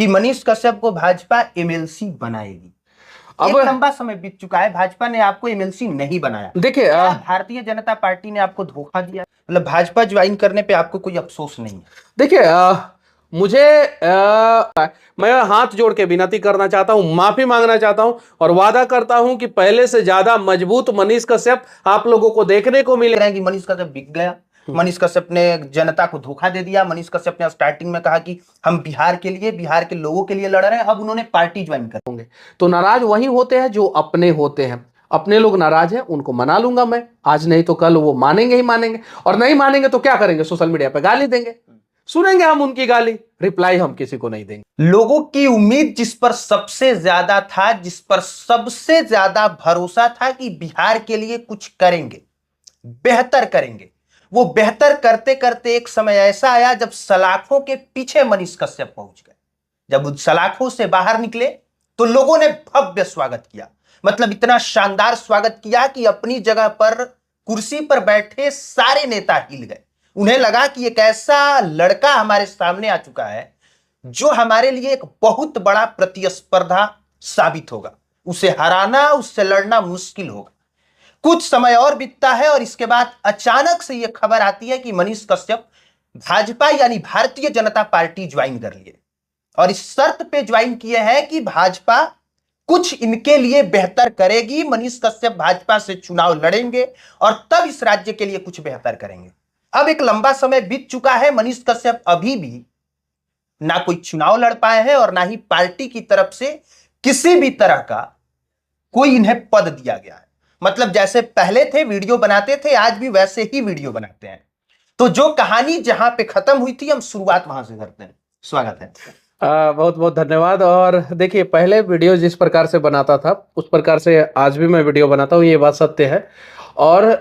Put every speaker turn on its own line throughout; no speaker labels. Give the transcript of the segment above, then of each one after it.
कि मनीष कश्यप को भाजपा एमएलसी बनाएगी। अब लंबा समय बीत चुका है, भाजपा ने आपको एमएलसी नहीं बनाया। देखिए भारतीय जनता पार्टी ने आपको धोखा दिया, मतलब भाजपा ज्वाइन करने पे आपको कोई अफसोस नहीं है?
देखिए मुझे मैं हाथ जोड़ के विनती करना चाहता हूं, माफी मांगना चाहता हूं और वादा करता हूं कि पहले से ज्यादा मजबूत मनीष कश्यप आप लोगों को देखने को मिलेगा।
कि मनीष कश्यप बिक गया, मनीष कश्यप ने जनता को धोखा दे दिया। मनीष कश्यप ने स्टार्टिंग में कहा कि हम बिहार के लिए, बिहार के लोगों के लिए लड़ रहे हैं, अब उन्होंने पार्टी ज्वाइन कर होंगे।
तो नाराज वही होते हैं जो अपने होते हैं। अपने लोग नाराज हैं, उनको मना लूंगा मैं, आज नहीं तो कल वो मानेंगे ही मानेंगे, और नहीं मानेंगे तो क्या करेंगे, सोशल मीडिया पे गाली देंगे, सुनेंगे हम उनकी गाली, रिप्लाई हम किसी को नहीं देंगे।
लोगों की उम्मीद जिस पर सबसे ज्यादा था, जिस पर सबसे ज्यादा भरोसा था कि बिहार के लिए कुछ करेंगे, बेहतर करेंगे, वो बेहतर करते करते एक समय ऐसा आया जब सलाखों के पीछे मनीष कश्यप पहुंच गए। जब उन सलाखों से बाहर निकले तो लोगों ने भव्य स्वागत किया, मतलब इतना शानदार स्वागत किया कि अपनी जगह पर कुर्सी पर बैठे सारे नेता हिल गए। उन्हें लगा कि एक ऐसा लड़का हमारे सामने आ चुका है जो हमारे लिए एक बहुत बड़ा प्रतिस्पर्धा साबित होगा, उसे हराना, उससे लड़ना मुश्किल होगा। कुछ समय और बीतता है और इसके बाद अचानक से यह खबर आती है कि मनीष कश्यप भाजपा यानी भारतीय जनता पार्टी ज्वाइन कर लिए, और इस शर्त पे ज्वाइन किए हैं कि भाजपा कुछ इनके लिए बेहतर करेगी, मनीष कश्यप भाजपा से चुनाव लड़ेंगे और तब इस राज्य के लिए कुछ बेहतर करेंगे। अब एक लंबा समय बीत चुका है, मनीष कश्यप अभी भी ना कोई चुनाव लड़ पाए हैं और ना ही पार्टी की तरफ से किसी भी तरह का कोई इन्हें पद दिया गया है। मतलब जैसे पहले थे, वीडियो बनाते थे, आज भी वैसे ही वीडियो बनाते हैं। तो जो कहानी जहां पे खत्म हुई थी, हम शुरुआत वहां से करते हैं। स्वागत है।
बहुत बहुत धन्यवाद। और देखिए, पहले वीडियो जिस प्रकार से बनाता था उस प्रकार से आज भी मैं वीडियो बनाता हूँ, ये बात सत्य है। और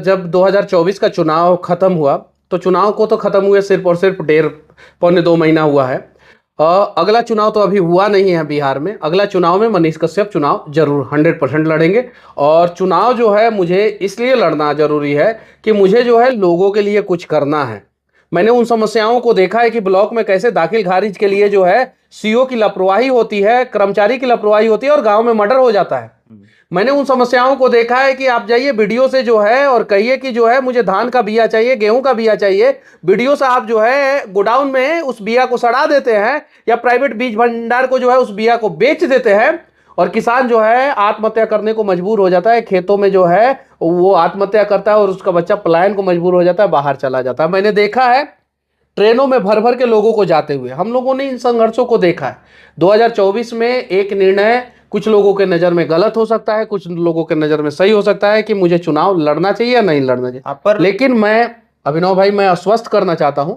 जब 2024 का चुनाव खत्म हुआ तो चुनाव को तो खत्म हुए सिर्फ और सिर्फ 1.5-2 महीना हुआ है। अगला चुनाव तो अभी हुआ नहीं है बिहार में। अगला चुनाव में मनीष कश्यप चुनाव जरूर 100% लड़ेंगे। और चुनाव जो है मुझे इसलिए लड़ना जरूरी है कि मुझे जो है लोगों के लिए कुछ करना है। मैंने उन समस्याओं को देखा है कि ब्लॉक में कैसे दाखिल खारिज के लिए जो है सीओ की लापरवाही होती है, कर्मचारी की लापरवाही होती है और गांव में मर्डर हो जाता है। मैंने उन समस्याओं को देखा है कि आप जाइए वीडियो से जो है और कहिए कि जो है मुझे धान का बिया चाहिए, गेहूं का बिया चाहिए, वीडियो से आप जो है गोडाउन में उस बिया को सड़ा देते हैं या प्राइवेट बीज भंडार को जो है उस बिया को बेच देते हैं और किसान जो है आत्महत्या करने को मजबूर हो जाता है। खेतों में जो है वो आत्महत्या करता है और उसका बच्चा पलायन को मजबूर हो जाता है, बाहर चला जाता है। मैंने देखा है ट्रेनों में भर भर के लोगों को जाते हुए। हम लोगों ने इन संघर्षों को देखा है। 2024 में एक निर्णय कुछ लोगों के नजर में गलत हो सकता है, कुछ लोगों के नजर में सही हो सकता है कि मुझे चुनाव लड़ना चाहिए या नहीं लड़ना चाहिए। लेकिन मैं अभिनव भाई, मैं आश्वस्त करना चाहता हूं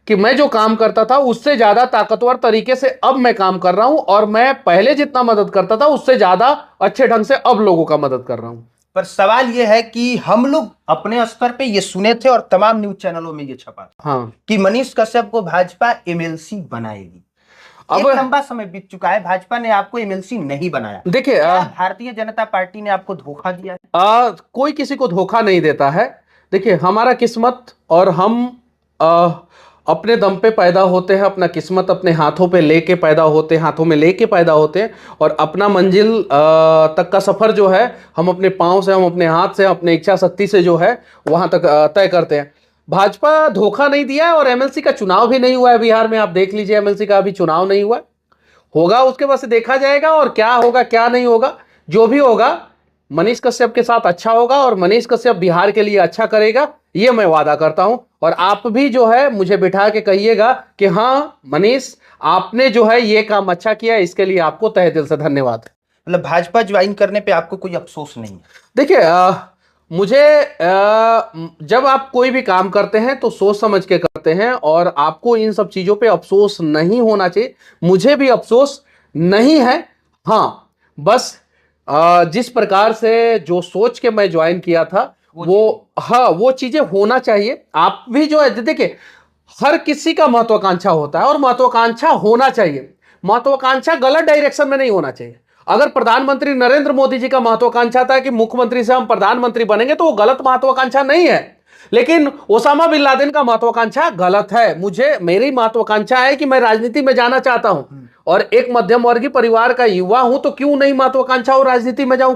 कि मैं जो काम करता था उससे ज्यादा ताकतवर तरीके से अब मैं काम कर रहा हूं और मैं पहले जितना मदद करता था उससे ज्यादा अच्छे ढंग से अब लोगों का मदद कर रहा हूं।
पर सवाल यह है कि हम लोग अपने स्तर पे ये सुने थे और तमाम न्यूज चैनलों में ये छपा था, हाँ, कि मनीष कश्यप को भाजपा एमएलसी बनाएगी। अब लंबा समय बीत चुका है, भाजपा ने आपको एमएलसी नहीं बनाया। देखिए भारतीय जनता पार्टी ने आपको धोखा दिया है?
कोई किसी को धोखा नहीं देता है। देखिए, हमारा किस्मत और हम अपने दम पे पैदा होते हैं, अपना किस्मत अपने हाथों पे लेके पैदा होते हैं, हाथों में लेके पैदा होते हैं और अपना मंजिल तक का सफर जो है हम अपने पांव से, हम अपने हाथ से, अपने इच्छा शक्ति से जो है वहां तक तय करते हैं। भाजपा धोखा नहीं दिया है और एमएलसी का चुनाव भी नहीं हुआ है बिहार में। आप देख लीजिए, एमएलसी का अभी चुनाव नहीं हुआ, होगा उसके बाद से देखा जाएगा और क्या होगा क्या नहीं होगा। जो भी होगा मनीष कश्यप के साथ अच्छा होगा और मनीष कश्यप बिहार के लिए अच्छा करेगा, ये मैं वादा करता हूं। और आप भी जो है मुझे बिठा के कहिएगा कि हाँ मनीष, आपने जो है ये काम अच्छा किया, इसके लिए आपको तहे दिल से धन्यवाद।
मतलब भाजपा ज्वाइन करने पे आपको कोई अफसोस नहीं है?
देखिए, जब आप कोई भी काम करते हैं तो सोच समझ के करते हैं और आपको इन सब चीजों पे अफसोस नहीं होना चाहिए। मुझे भी अफसोस नहीं है। हाँ, बस जिस प्रकार से जो सोच के मैं ज्वाइन किया था वो चीजें होना चाहिए। आप भी जो है, देखिए, हर किसी का महत्वाकांक्षा होता है और महत्वाकांक्षा होना चाहिए। महत्वाकांक्षा गलत डायरेक्शन में नहीं होना चाहिए। अगर प्रधानमंत्री नरेंद्र मोदी जी का महत्वाकांक्षा था कि मुख्यमंत्री से हम प्रधानमंत्री बनेंगे तो वो गलत महत्वाकांक्षा नहीं है। लेकिन ओसामा बिन लादेन का महत्वाकांक्षा गलत है। मेरी महत्वाकांक्षा है कि मैं राजनीति में जाना चाहता हूं और एक मध्यम वर्गीय परिवार का युवा हूं तो क्यों नहीं महत्वाकांक्षा और राजनीति में जाऊं?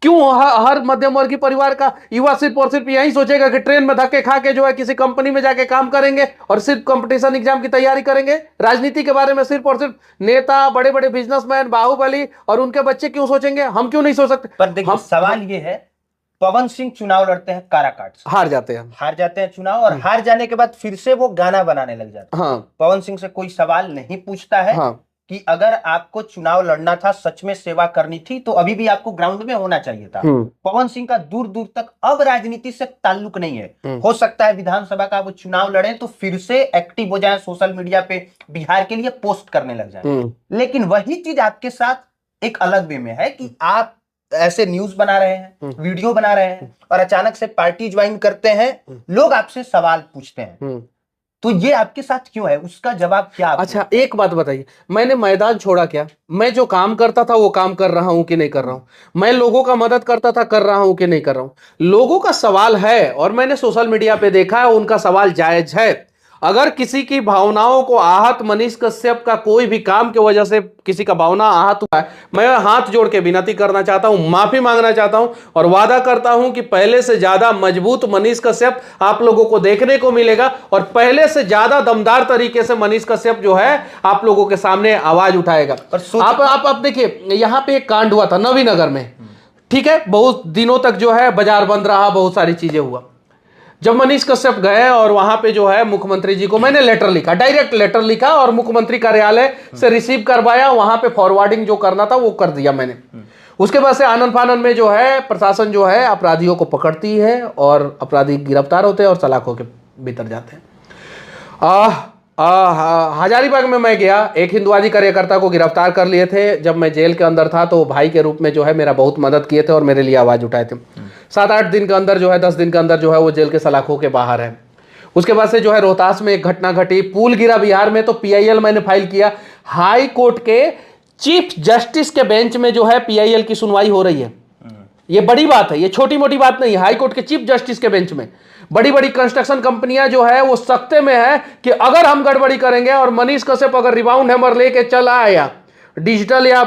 क्यों हर मध्यम वर्गीय परिवार का युवा सिर्फ और सिर्फ यही सोचेगा कि ट्रेन में धक्के खा के जो है किसी कंपनी में जाके काम करेंगे और सिर्फ कंपटीशन एग्जाम की तैयारी करेंगे? राजनीति के बारे में सिर्फ और सिर्फ नेता, बड़े बड़े बिजनेसमैन, बाहुबली और उनके बच्चे क्यों सोचेंगे? हम क्यों नहीं सोच सकते?
पर देखिए सवाल ये है, पवन सिंह चुनाव लड़ते हैं काराकाट से,
हार जाते हैं
चुनाव, और हार जाने के बाद फिर से वो गाना बनाने लग जाते हैं।
हाँ।
पवन सिंह से कोई सवाल नहीं पूछता है
हाँ।
कि अगर आपको चुनाव लड़ना था, सच में सेवा करनी थी, तो अभी भी आपको ग्राउंड में होना चाहिए था। पवन सिंह का दूर दूर तक अब राजनीति से ताल्लुक नहीं है। हो सकता है विधानसभा का वो चुनाव लड़े तो फिर से एक्टिव हो जाए, सोशल मीडिया पे बिहार के लिए पोस्ट करने लग जाए। लेकिन वही चीज आपके साथ एक अलग वे में है कि आप ऐसे न्यूज बना रहे हैं, वीडियो बना रहे हैं, और अचानक से पार्टी ज्वाइन करते हैं, लोग आपसे सवाल पूछते हैं, तो ये आपके साथ क्यों है? उसका जवाब क्या?
अच्छा, एक बात बताइए, मैंने मैदान छोड़ा क्या? मैं जो काम करता था वो काम कर रहा हूं कि नहीं कर रहा हूं? मैं लोगों का मदद करता था, कर रहा हूं कि नहीं कर रहा हूं? लोगों का सवाल है और मैंने सोशल मीडिया पे देखा है, उनका सवाल जायज है। अगर किसी की भावनाओं को आहत, मनीष कश्यप का कोई भी काम की वजह से किसी का भावना आहत हुआ है, मैं हाथ जोड़ के विनती करना चाहता हूं, माफी मांगना चाहता हूं और वादा करता हूं कि पहले से ज्यादा मजबूत मनीष कश्यप आप लोगों को देखने को मिलेगा और पहले से ज्यादा दमदार तरीके से मनीष कश्यप जो है आप लोगों के सामने आवाज उठाएगा। आप देखिए, यहां पे एक कांड हुआ था नवीनगर में, ठीक है, बहुत दिनों तक जो है बाजार बंद रहा, बहुत सारी चीजें हुआ। जब मनीष कश्यप गए और वहां पे जो है मुख्यमंत्री जी को मैंने लेटर लिखा, डायरेक्ट लेटर लिखा और मुख्यमंत्री कार्यालय से रिसीव करवाया, वहां पे फॉरवर्डिंग जो करना था वो कर दिया मैंने। उसके बाद से आनन फानन में जो है प्रशासन जो है अपराधियों को पकड़ती है और अपराधी गिरफ्तार होते हैं और सलाखों के भीतर जाते हैं। हजारीबाग में मैं गया, एक हिंदुवादी कार्यकर्ता को गिरफ्तार कर लिए थे। जब मैं जेल के अंदर था तो भाई के रूप में जो है मेरा बहुत मदद किए थे और मेरे लिए आवाज उठाए थे। 7-8 दिन के अंदर जो है, 10 दिन के अंदर जो है वो जेल के सलाखों के बाहर है। उसके बाद से जो है रोहतास में एक घटना घटी, पुल गिरा बिहार में, तो PIL मैंने फाइल किया। हाई कोर्ट के चीफ जस्टिस के बेंच में जो है PIL की सुनवाई हो रही है। ये बड़ी बात है, ये छोटी मोटी बात नहीं है। हाई कोर्ट के चीफ जस्टिस के बेंच में बड़ी बड़ी कंस्ट्रक्शन कंपनियां जो है वो सख्ते में है कि अगर हम गड़बड़ी करेंगे और मनीष कश्यप अगर रिबाउंड हैमर लेके चला आया, डिजिटल या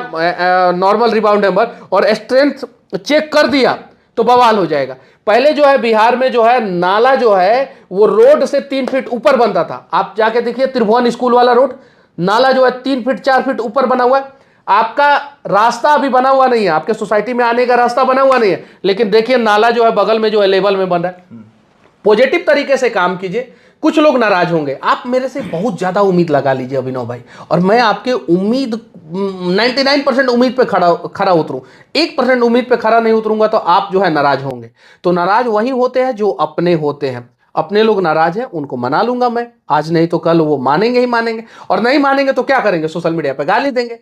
नॉर्मल रिबाउंड हैमर, और स्ट्रेंथ चेक कर दिया तो बवाल हो जाएगा। पहले जो है बिहार में जो है नाला जो है वो रोड से 3 फीट ऊपर बनता था। आप जाके देखिए त्रिभुवन स्कूल वाला रोड, नाला जो है 3 फीट 4 फीट ऊपर बना हुआ है। आपका रास्ता अभी बना हुआ नहीं है, आपके सोसाइटी में आने का रास्ता बना हुआ नहीं है, लेकिन देखिए नाला जो है बगल में जो है लेवल में बन रहा है। पॉजिटिव तरीके से काम कीजिए। कुछ लोग नाराज होंगे, आप मेरे से बहुत ज्यादा उम्मीद लगा लीजिए अभिनव भाई, और मैं आपके उम्मीद 99% उम्मीद पे खरा उतरूं, 1% उम्मीद पे खरा नहीं उतरूंगा तो आप जो है नाराज होंगे। तो नाराज वही होते हैं जो अपने होते हैं। अपने लोग नाराज हैं, उनको मना लूंगा मैं, आज नहीं तो कल वो मानेंगे ही मानेंगे, और नहीं मानेंगे तो क्या करेंगे, सोशल मीडिया पे गाली देंगे,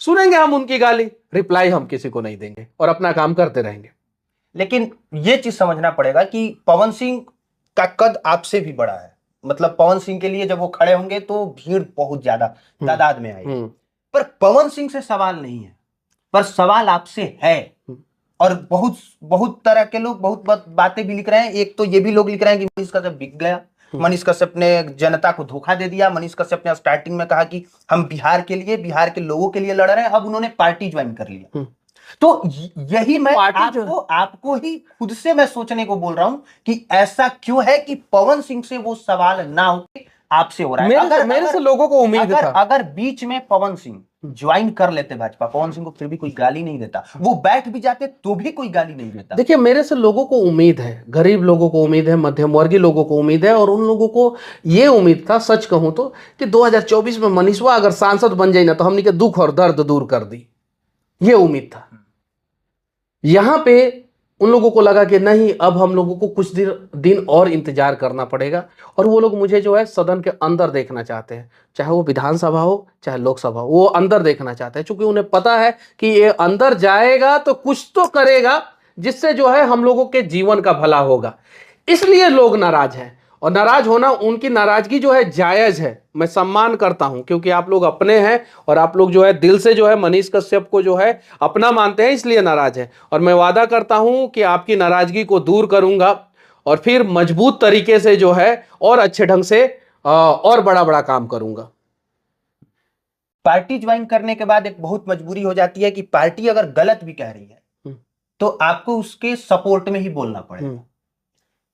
सुनेंगे हम उनकी गाली, रिप्लाई हम किसी को नहीं देंगे और अपना काम करते रहेंगे।
लेकिन ये चीज समझना पड़ेगा कि पवन सिंह का कद आपसे भी बड़ा है। मतलब पवन सिंह के लिए जब वो खड़े होंगे तो भीड़ बहुत ज्यादा तादाद में आएगी, पर पवन सिंह से सवाल नहीं है, पर सवाल आपसे है। और बहुत बहुत तरह के लोग बहुत बातें भी लिख रहे हैं। एक तो ये भी लोग लिख रहे हैं कि मनीष कश्यप बिक गया, मनीष कश्यप ने जनता को धोखा दे दिया। मनीष कश्यप ने स्टार्टिंग में कहा कि हम बिहार के लिए, बिहार के लोगों के लिए लड़ रहे हैं, अब उन्होंने पार्टी ज्वाइन कर लिया। तो यही मैं आपको ही खुद से मैं सोचने को बोल रहा हूं कि ऐसा क्यों है कि पवन सिंह से वो सवाल ना हो आपसे हो रहा है।
मेरे से लोगों को उम्मीद था।
अगर बीच में पवन सिंह ज्वाइन कर लेते भाजपा, पवन सिंह को फिर भी कोई गाली नहीं देता, वो बैठ भी जाते तो भी कोई गाली नहीं देता।
देखिए, मेरे से लोगों को उम्मीद है, गरीब लोगों को उम्मीद है, मध्यम वर्गीय लोगों को उम्मीद है, और उन लोगों को ये उम्मीद था, सच कहूं तो, कि 2024 में मनीषवा अगर सांसद बन जाए ना तो हमने के दुख और दर्द दूर कर दी, ये उम्मीद था। यहां पे उन लोगों को लगा कि नहीं, अब हम लोगों को कुछ दिन और इंतजार करना पड़ेगा, और वो लोग मुझे जो है सदन के अंदर देखना चाहते हैं, चाहे वो विधानसभा हो चाहे लोकसभा हो, वो अंदर देखना चाहते हैं, क्योंकि उन्हें पता है कि ये अंदर जाएगा तो कुछ तो करेगा जिससे जो है हम लोगों के जीवन का भला होगा। इसलिए लोग नाराज हैं, और नाराज होना, उनकी नाराजगी जो है जायज है, मैं सम्मान करता हूं, क्योंकि आप लोग अपने हैं और आप लोग जो है दिल से जो है मनीष कश्यप को जो है अपना मानते हैं, इसलिए नाराज है। और मैं वादा करता हूं कि आपकी नाराजगी को दूर करूंगा और फिर मजबूत तरीके से जो है और अच्छे ढंग से और बड़ा बड़ा काम करूंगा।
पार्टी ज्वाइन करने के बाद एक बहुत मजबूरी हो जाती है कि पार्टी अगर गलत भी कह रही है तो आपको उसके सपोर्ट में ही बोलना पड़ेगा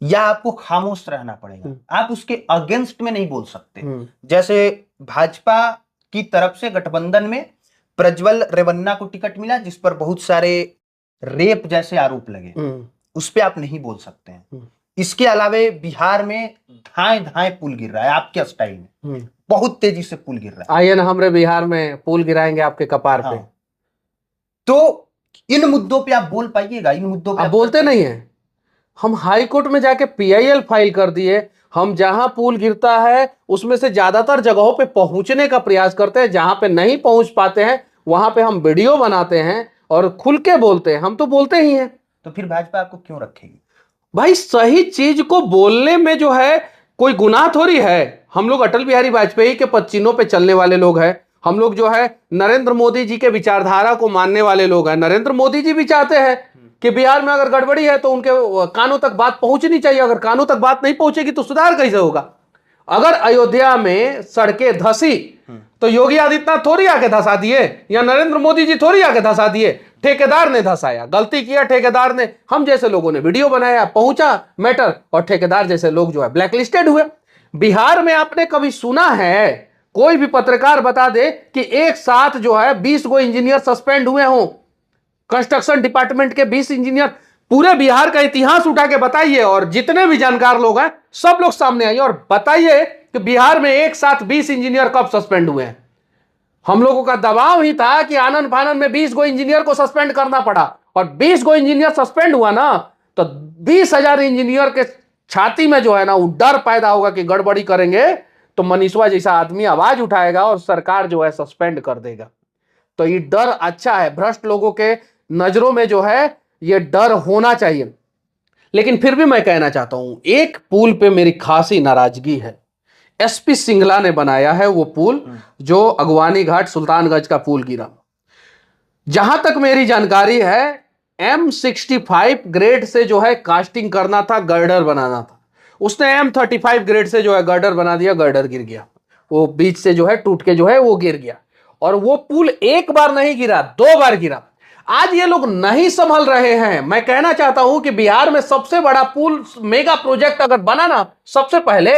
या आपको खामोश रहना पड़ेगा, आप उसके अगेंस्ट में नहीं बोल सकते। जैसे भाजपा की तरफ से गठबंधन में प्रज्वल रेवन्ना को टिकट मिला जिस पर बहुत सारे रेप जैसे आरोप लगे, उस पर आप नहीं बोल सकते हैं। इसके अलावे बिहार में धाए धाए पुल गिर रहा है आपके स्टाइल में, बहुत तेजी से पुल गिर रहा है।
आइए ना हमरे बिहार में पुल गिराएंगे आपके कपार पे।
तो इन मुद्दों पे आप बोल पाइएगा? इन मुद्दों पे
आप बोलते नहीं है। हम हाई कोर्ट में जाके PIL फाइल कर दिए। हम जहां पुल गिरता है उसमें से ज्यादातर जगहों पे पहुंचने का प्रयास करते हैं, जहां पे नहीं पहुंच पाते हैं वहां पे हम वीडियो बनाते हैं और खुल के बोलते हैं। हम तो बोलते ही हैं।
तो फिर भाजपा आपको क्यों रखेगी?
भाई सही चीज को बोलने में जो है कोई गुनाह थोड़ी है। हम लोग अटल बिहारी वाजपेयी के पदचिन्हों पे चलने वाले लोग हैं। हम लोग जो है नरेंद्र मोदी जी के विचारधारा को मानने वाले लोग हैं। नरेंद्र मोदी जी भी चाहते हैं कि बिहार में अगर गड़बड़ी है तो उनके कानों तक बात पहुंचनी चाहिए। अगर कानों तक बात नहीं पहुंचेगी तो सुधार कैसे होगा? अगर अयोध्या में सड़कें धसी तो योगी आदित्यनाथ थोड़ी आके धसा दिए या नरेंद्र मोदी जी थोड़ी आके धसा दिए, ठेकेदार ने धसाया। गलती किया ठेकेदार ने, हम जैसे लोगों ने वीडियो बनाया, पहुंचा मैटर, और ठेकेदार जैसे लोग जो है ब्लैकलिस्टेड हुए। बिहार में आपने कभी सुना है कोई भी पत्रकार बता दे कि एक साथ जो है 20 गो इंजीनियर सस्पेंड हुए हों? कंस्ट्रक्शन डिपार्टमेंट के 20 इंजीनियर, पूरे बिहार का इतिहास उठा के बताइए और जितने भी जानकार लोग हैं सब लोग सामने आइए और बताइए कि बिहार में एक साथ 20 इंजीनियर कब सस्पेंड हुए हैं। हम लोगों का दबाव ही था कि आनंद फानन में 20 गो इंजीनियर को सस्पेंड करना पड़ा, और 20 गो इंजीनियर सस्पेंड हुआ ना तो 20,000 इंजीनियर के छाती में जो है ना वो डर पैदा होगा कि गड़बड़ी करेंगे तो मनीषवा जैसा आदमी आवाज उठाएगा और सरकार जो है सस्पेंड कर देगा। तो ये डर अच्छा है। भ्रष्ट लोगों के नजरों में जो है ये डर होना चाहिए। लेकिन फिर भी मैं कहना चाहता हूं, एक पुल पे मेरी खासी नाराजगी है। SP सिंगला ने बनाया है वो पुल, जो अगवानी घाट सुल्तानगंज का पुल गिरा। जहां तक मेरी जानकारी है M65 ग्रेड से जो है कास्टिंग करना था, गर्डर बनाना था। उसने M35 ग्रेड से जो है गर्डर बना दिया, गर्डर गिर गया। वो बीच से जो है टूट के जो है वो गिर गया। और वो पुल एक बार नहीं गिरा, 2 बार गिरा। आज ये लोग नहीं संभल रहे हैं। मैं कहना चाहता हूं कि बिहार में सबसे बड़ा पुल मेगा प्रोजेक्ट अगर बना ना सबसे पहले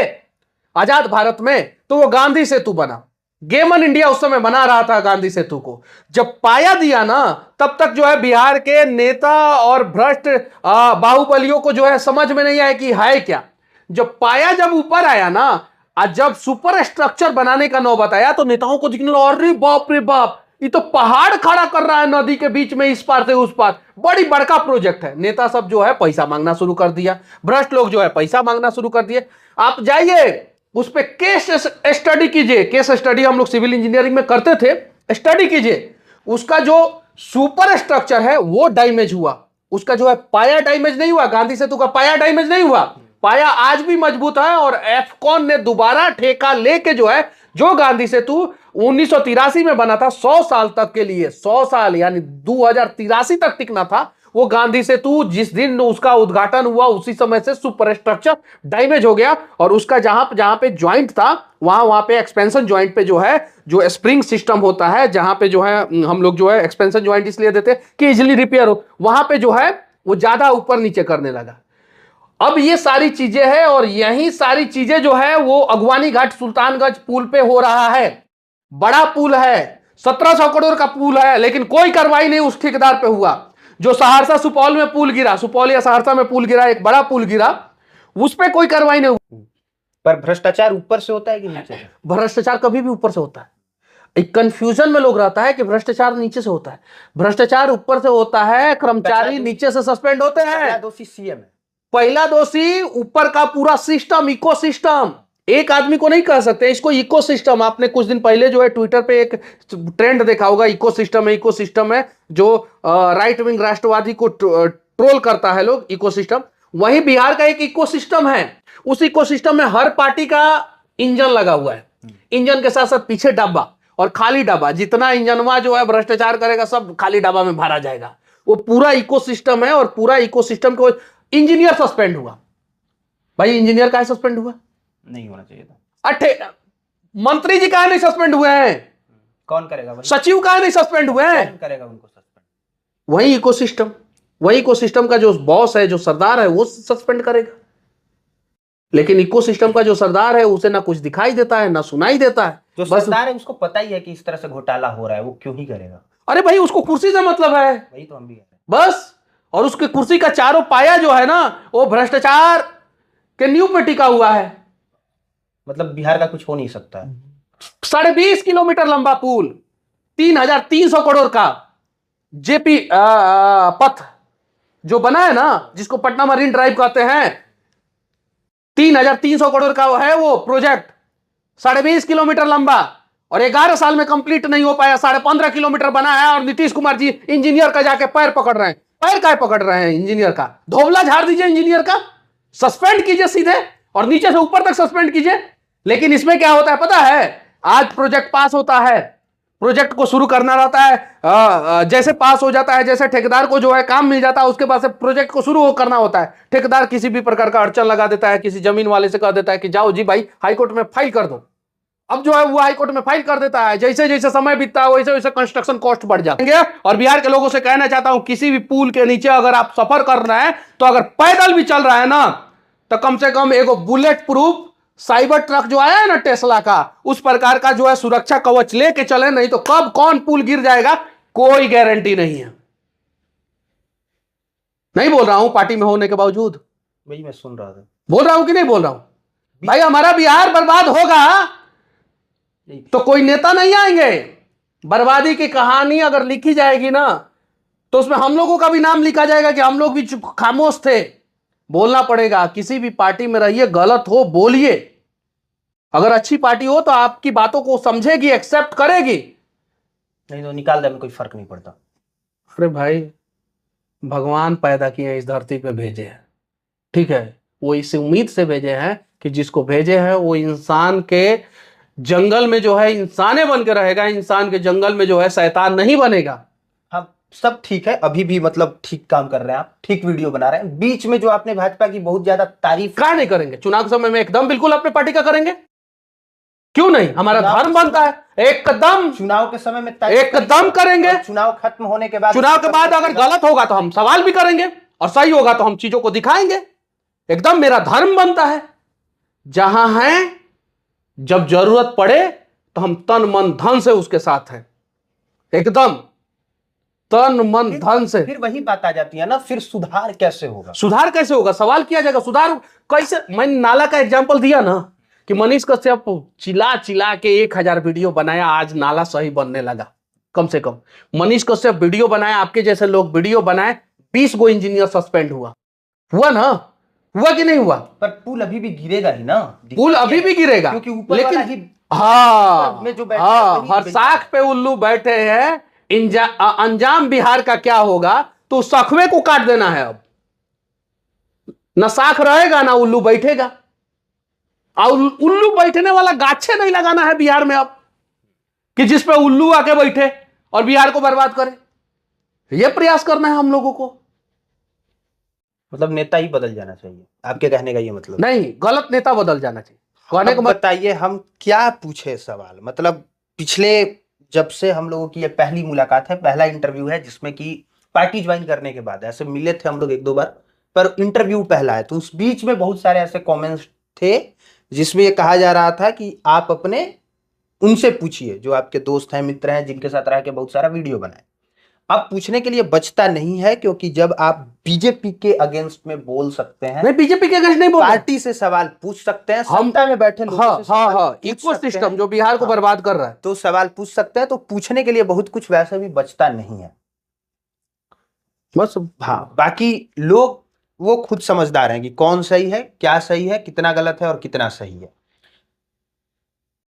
आजाद भारत में, तो वो गांधी सेतु बना। गेमन इंडिया उस समय बना रहा था गांधी सेतु को। जब पाया दिया ना तब तक जो है बिहार के नेता और भ्रष्ट बाहुबलियों को जो है समझ में नहीं आया कि है क्या। जब पाया जब ऊपर आया ना, आज जब सुपर स्ट्रक्चर बनाने का नौबत आया तो नेताओं को दिखने लगा, अरे बाप रे बाप, ये तो पहाड़ खड़ा कर रहा है नदी के बीच में, इस पार से उस पार, बड़ी बड़का प्रोजेक्ट है। नेता सब जो है पैसा मांगना शुरू कर दिया, भ्रष्ट लोग जो है पैसा मांगना शुरू कर दिए। आप जाइए उस पर केस स्टडी कीजिए। केस स्टडी हम लोग सिविल इंजीनियरिंग में करते थे, स्टडी कीजिए। उसका जो सुपर स्ट्रक्चर है वो डैमेज हुआ, उसका जो है पाया डैमेज नहीं हुआ। गांधी सेतु का पाया डैमेज नहीं हुआ, पाया आज भी मजबूत है। और एफकॉन ने दोबारा ठेका लेके जो है, जो गांधी सेतु 1983 में बना था 100 साल तक के लिए, 100 साल यानी 2083 तक टिकना था, वो गांधी सेतु जिस दिन उसका उद्घाटन हुआ उसी समय से सुपर स्ट्रक्चर डैमेज हो गया। और उसका जहां पे ज्वाइंट था वहां पे एक्सपेंशन ज्वाइंट पे जो है, जो स्प्रिंग सिस्टम होता है, जहां पे जो है हम लोग जो है एक्सपेंशन ज्वाइंट इसलिए देते हैं कि इजिली रिपेयर हो, वहां पे जो है वो ज्यादा ऊपर नीचे करने लगा। अब ये सारी चीजें हैं और यही सारी चीजें जो है वो अगवानी घाट सुल्तानगंज पुल पे हो रहा है। बड़ा पुल है, 1700 करोड़ का पुल है, लेकिन कोई कार्रवाई नहीं उस ठेकेदार पे हुआ। जो सहरसा सुपौल में पुल गिरा, सुपौल या सहरसा में पुल गिरा, एक बड़ा पुल गिरा, उस पर कोई कार्रवाई नहीं हुई।
पर भ्रष्टाचार ऊपर से होता है कि नीचे से?
भ्रष्टाचार कभी भी ऊपर से होता है। एक कंफ्यूजन में लोग रहता है कि भ्रष्टाचार नीचे से होता है। भ्रष्टाचार ऊपर से होता है, कर्मचारी नीचे से सस्पेंड होते हैं।
दोषी सीएम है,
पहला दोषी ऊपर का पूरा सिस्टम, इकोसिस्टम। एक आदमी को नहीं कह सकते, इसको इकोसिस्टम। आपने कुछ दिन पहले जो है ट्विटर पे एक ट्रेंड देखा होगा, इकोसिस्टम है, इकोसिस्टम है, जो राइट विंग राष्ट्रवादी को ट्रोल करता है लोग, इकोसिस्टम। वही बिहार का एक इकोसिस्टम है। उस इकोसिस्टम में हर पार्टी का इंजन लगा हुआ है, इंजन के साथ साथ पीछे डब्बा और खाली डब्बा। जितना इंजनवा जो है भ्रष्टाचार करेगा सब खाली डब्बा में भरा जाएगा। वो पूरा इकोसिस्टम है और पूरा इकोसिस्टम को इंजीनियर सस्पेंड हुआ। भाई इंजीनियर काहे सस्पेंड हुआ?
नहीं होना चाहिए था।
मंत्री जी काहे नहीं सस्पेंड हुए हैं?
कौन करेगा? वही
सचिव का नहीं सस्पेंड हुए हैं,
कौन करेगा उनको सस्पेंड?
वही इकोसिस्टम का जो बॉस है, जो सरदार है, वो सस्पेंड करेगा। लेकिन इकोसिस्टम का जो सरदार है उसे ना कुछ दिखाई देता है ना सुनाई देता है।
जो
बस
सरदार है उसको पता ही है कि इस तरह से घोटाला हो रहा है, वो क्यों ही करेगा?
अरे भाई उसको कुर्सी से मतलब है,
वही तो हम भी कह रहे
बस। और उसके कुर्सी का चारों पाया जो है ना, वो भ्रष्टाचार के नींव पे टिका हुआ है।
हैं। मतलब बिहार का कुछ हो नहीं सकता है।
20.5 किलोमीटर लंबा पुल, 3,300 करोड़ का जेपी पथ जो बना है ना, जिसको पटना मरीन ड्राइव कहते हैं, 3,300 करोड़ का है वो प्रोजेक्ट, 20.5 किलोमीटर लंबा, और 11 साल में कंप्लीट नहीं हो पाया। 15.5 किलोमीटर बना है, और नीतीश कुमार जी इंजीनियर का जाके पैर पकड़ रहे हैं। पैर काय पकड़ रहे हैं इंजीनियर का? धोबला झाड़ दीजिए इंजीनियर का, सस्पेंड कीजिए सीधे, और नीचे से ऊपर तक सस्पेंड कीजिए। लेकिन इसमें क्या होता है पता है? आज प्रोजेक्ट पास होता है, प्रोजेक्ट को शुरू करना रहता है, जैसे पास हो जाता है, जैसे ठेकेदार को जो है काम मिल जाता है, उसके बाद से प्रोजेक्ट को शुरू करना होता है। ठेकेदार किसी भी प्रकार का अड़चन लगा देता है, किसी जमीन वाले से कह देता है कि जाओ जी भाई हाईकोर्ट में फाइल कर दो। अब जो है वो हाईकोर्ट में फाइल कर देता है। जैसे जैसे समय बीतता है वैसे वैसे कंस्ट्रक्शन कॉस्ट बढ़ जाएंगे। और बिहार के लोगों से कहना चाहता हूं, किसी भी पुल के नीचे अगर आप सफर कर रहे हैं, तो अगर पैदल भी चल रहा है ना, तो कम से कम एक बुलेट प्रूफ साइबर ट्रक जो आया है ना टेस्ला का, उस प्रकार का जो है सुरक्षा कवच लेके चले, नहीं तो कब कौन पुल गिर जाएगा कोई गारंटी नहीं है। नहीं बोल रहा हूं पार्टी में होने के बावजूद,
वही मैं सुन रहा था।
बोल रहा हूं कि नहीं बोल रहा हूं? भाई हमारा बिहार बर्बाद होगा तो कोई नेता नहीं आएंगे। बर्बादी की कहानी अगर लिखी जाएगी ना, तो उसमें हम लोगों का भी नाम लिखा जाएगा कि हम लोग भी खामोश थे। बोलना पड़ेगा, किसी भी पार्टी में रहिए, गलत हो बोलिए। अगर अच्छी पार्टी हो तो आपकी बातों को समझेगी, एक्सेप्ट करेगी,
नहीं तो निकाल दे, में कोई फर्क नहीं पड़ता।
अरे भाई भगवान पैदा किए इस धरती पे भेजे हैं, ठीक है? वो इस उम्मीद से भेजे हैं कि जिसको भेजे हैं वो इंसान के जंगल में जो है इंसाने बन के रहेगा, इंसान के जंगल में जो है शैतान नहीं बनेगा।
हाँ सब ठीक है, अभी भी मतलब ठीक काम कर रहे हैं आप, ठीक वीडियो बना रहे हैं। बीच में जो आपने भाजपा की बहुत ज्यादा तारीफ,
क्या नहीं करेंगे? चुनाव के समय में एकदम बिल्कुल अपने पार्टी का करेंगे, क्यों नहीं? हमारा धर्म बनता है, एकदम
चुनाव के समय में
एकदम करेंगे।
चुनाव खत्म होने के बाद,
चुनाव के बाद अगर गलत होगा तो हम सवाल भी करेंगे, और सही होगा तो हम चीजों को दिखाएंगे। एकदम मेरा धर्म बनता है। जहां है, जब जरूरत पड़े तो हम तन मन धन से उसके साथ हैं, एकदम तन मन धन से।
फिर वही बात आ जाती है ना, फिर सुधार कैसे होगा?
सुधार कैसे होगा? सवाल किया जाएगा, सुधार कैसे? मैंने नाला का एग्जांपल दिया ना, कि मनीष कश्यप चिल्ला चिल्ला के 1000 वीडियो बनाया, आज नाला सही बनने लगा। कम से कम मनीष कश्यप वीडियो बनाया, आपके जैसे लोग वीडियो बनाए, 20 गो इंजीनियर सस्पेंड हुआ ना? हुआ कि नहीं हुआ?
पर पुल अभी भी गिरेगा ही ना,
पुल अभी भी गिरेगा,
क्योंकि ऊपर
लेकिन
वाला ही
हाँ
जो बैठा
हाँ,
है,
हर साख पे उल्लू बैठे हैं। अंजाम बिहार का क्या होगा? तो सखवे को काट देना है। अब ना साख रहेगा ना उल्लू बैठेगा, और उल्लू बैठने वाला गाछे नहीं लगाना है बिहार में अब, कि जिसपे उल्लू आके बैठे और बिहार को बर्बाद करे। यह प्रयास करना है हम लोगों को।
मतलब नेता ही बदल जाना चाहिए, आपके कहने का ये मतलब?
नहीं, गलत नेता बदल जाना चाहिए। कहने को
बताइए हम क्या पूछे सवाल? मतलब पिछले, जब से हम लोगों की ये पहली मुलाकात है, पहला इंटरव्यू है, जिसमें कि पार्टी ज्वाइन करने के बाद ऐसे मिले थे हम लोग 1-2 बार, पर इंटरव्यू पहला है। तो उस बीच में बहुत सारे ऐसे कमेंट्स थे जिसमें ये कहा जा रहा था कि आप अपने उनसे पूछिए जो आपके दोस्त हैं, मित्र हैं, जिनके साथ रह के बहुत सारा वीडियो बनाए। अब पूछने के लिए बचता नहीं है, क्योंकि जब आप बीजेपी के अगेंस्ट में बोल सकते हैं,
नहीं बीजेपी के अगेंस्ट नहीं बोल,
पार्टी से सवाल पूछ सकते हैं, सत्ता में बैठे लोगों से
इकोसिस्टम जो बिहार को बर्बाद कर रहा है,
तो सवाल पूछ सकते हैं। तो पूछने के लिए बहुत कुछ वैसे भी बचता नहीं है बस। हाँ, बाकी लोग वो खुद समझदार हैं कि कौन सही है, क्या सही है, कितना गलत है और कितना सही है।